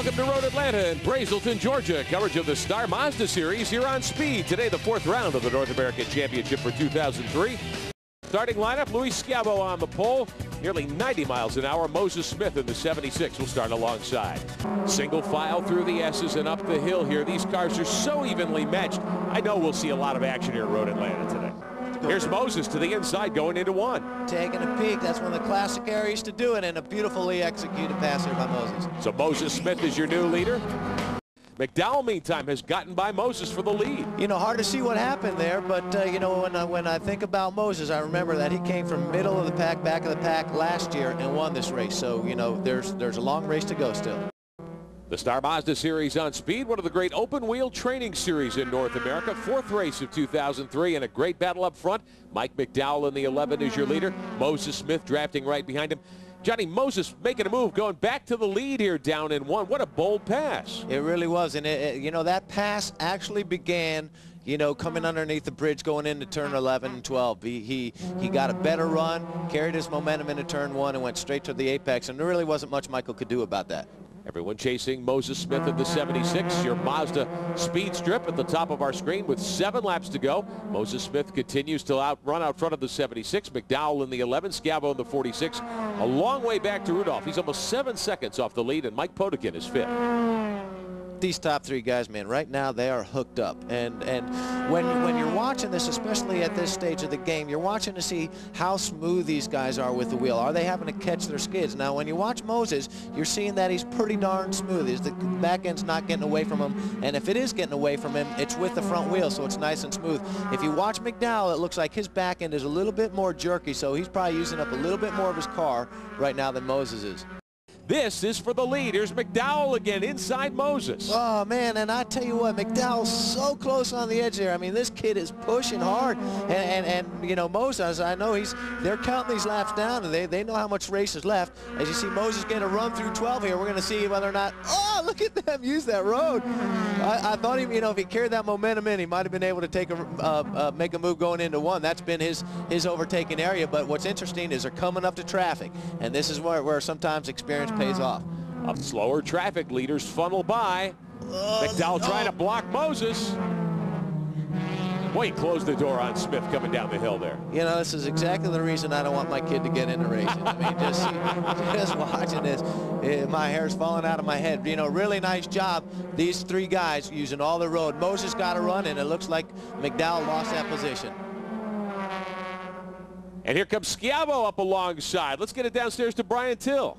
Welcome to Road Atlanta in Brazelton, Georgia. Coverage of the Star Mazda Series here on Speed. Today, the fourth round of the North American Championship for 2003. Starting lineup, Luis Schiavo on the pole. Nearly 90 miles an hour. Moses Smith in the 76 will start alongside. Single file through the S's and up the hill here. These cars are so evenly matched. I know we'll see a lot of action here at Road Atlanta today. Here's Moses to the inside going into one. Taking a peek. That's one of the classic areas to do it, and a beautifully executed pass here by Moses. So Moses Smith is your new leader. McDowell, meantime, has gotten by Moses for the lead. You know, hard to see what happened there, but, you know, when I think about Moses, I remember that he came from middle of the pack, back of the pack last year and won this race. So, you know, there's a long race to go still. The Star Mazda Series on Speed, one of the great open-wheel training series in North America. Fourth race of 2003, and a great battle up front. Mike McDowell in the 11 is your leader. Moses Smith drafting right behind him. Johnny, Moses making a move, going back to the lead here down in one. What a bold pass. It really was, and, you know, that pass actually began, you know, coming underneath the bridge going into turn 11 and 12. He got a better run, carried his momentum into turn 1, and went straight to the apex, and there really wasn't much Michael could do about that. Everyone chasing Moses Smith at the 76. Your Mazda speed strip at the top of our screen with 7 laps to go. Moses Smith continues to run out front of the 76. McDowell in the 11. Schiavo in the 46. A long way back to Rudolph. He's almost 7 seconds off the lead, and Mike Potikin is 5th. These top 3 guys, man, right now they are hooked up, and when you're watching this, especially at this stage of the game, you're watching to see how smooth these guys are with the wheel. Are they having to catch their skids? Now, when you watch Moses, you're seeing that he's pretty darn smooth. The back end's not getting away from him, and if it is getting away from him, it's with the front wheel, so it's nice and smooth. If you watch McDowell, it looks like his back end is a little bit more jerky, so he's probably using up a little bit more of his car right now than Moses is. This is for the lead. Here's McDowell again inside Moses. Oh, man, and I tell you what, McDowell's so close on the edge there. I mean, this kid is pushing hard. And you know, Moses, I know they're counting these laps down, and they know how much race is left. As you see Moses getting a run through 12 here, we're going to see whether or not, oh, look at them use that road. I thought, you know, if he carried that momentum in, he might have been able to take make a move going into 1. That's been his overtaking area. But what's interesting is they're coming up to traffic, and this is where sometimes experience pays off. Up slower traffic, leaders funnel by. McDowell trying to block Moses. Boy, he closed the door on Smith coming down the hill there. You know, this is exactly the reason I don't want my kid to get into racing. I mean, just watching this, my hair's falling out of my head. You know, really nice job. These 3 guys using all the road. Moses got a run, and it looks like McDowell lost that position. And here comes Schiavo up alongside. Let's get it downstairs to Brian Till.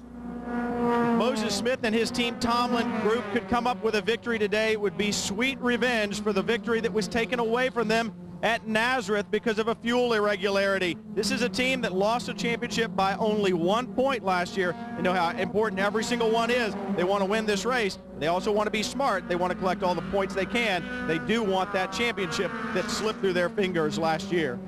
Moses Smith and his Team Tomlin group could come up with a victory today. It would be sweet revenge for the victory that was taken away from them at Nazareth because of a fuel irregularity. This is a team that lost a championship by only 1 point last year. You know how important every single one is. They want to win this race. They also want to be smart. They want to collect all the points they can. They do want that championship that slipped through their fingers last year.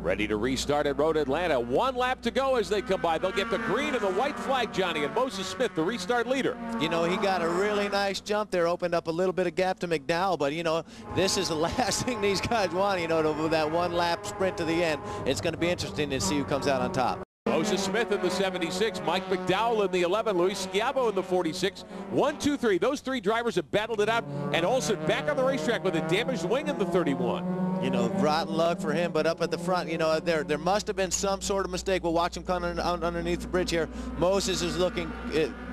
Ready to restart at Road Atlanta. 1 lap to go as they come by. They'll get the green and the white flag, Johnny, and Moses Smith, the restart leader. You know, he got a really nice jump there, opened up a little bit of gap to McDowell, but, you know, this is the last thing these guys want, you know, that 1 lap sprint to the end. It's going to be interesting to see who comes out on top. Moses Smith in the 76, Mike McDowell in the 11, Luis Schiavo in the 46. 1, 2, 3. Those 3 drivers have battled it out, and Olsen back on the racetrack with a damaged wing in the 31. You know, rotten luck for him, but up at the front, you know, there must have been some sort of mistake. We'll watch him come underneath the bridge here. Moses is looking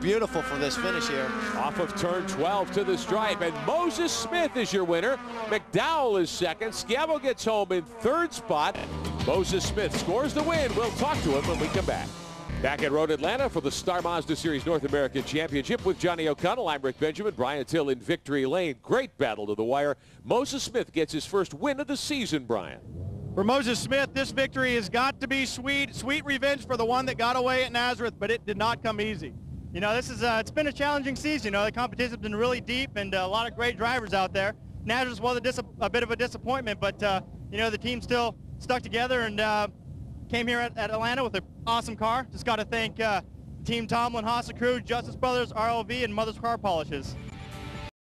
beautiful for this finish here. Off of turn 12 to the stripe, and Moses Smith is your winner. McDowell is second. Schiavo gets home in 3rd spot. Moses Smith scores the win. We'll talk to him when we come back. Back at Road Atlanta for the Star Mazda Series North American Championship with Johnny O'Connell. I'm Rick Benjamin. Brian Till in victory lane. Great battle to the wire. Moses Smith gets his first win of the season, Brian. For Moses Smith, this victory has got to be sweet revenge for the one that got away at Nazareth, but it did not come easy. You know, this is it's been a challenging season. You know, the competition's been really deep and a lot of great drivers out there. Nazareth was a bit of a disappointment, but you know, the team still stuck together and came here at Atlanta with an awesome car. Just got to thank Team Tomlin, Haas Crew, Justice Brothers, RLV, and Mother's Car Polishes.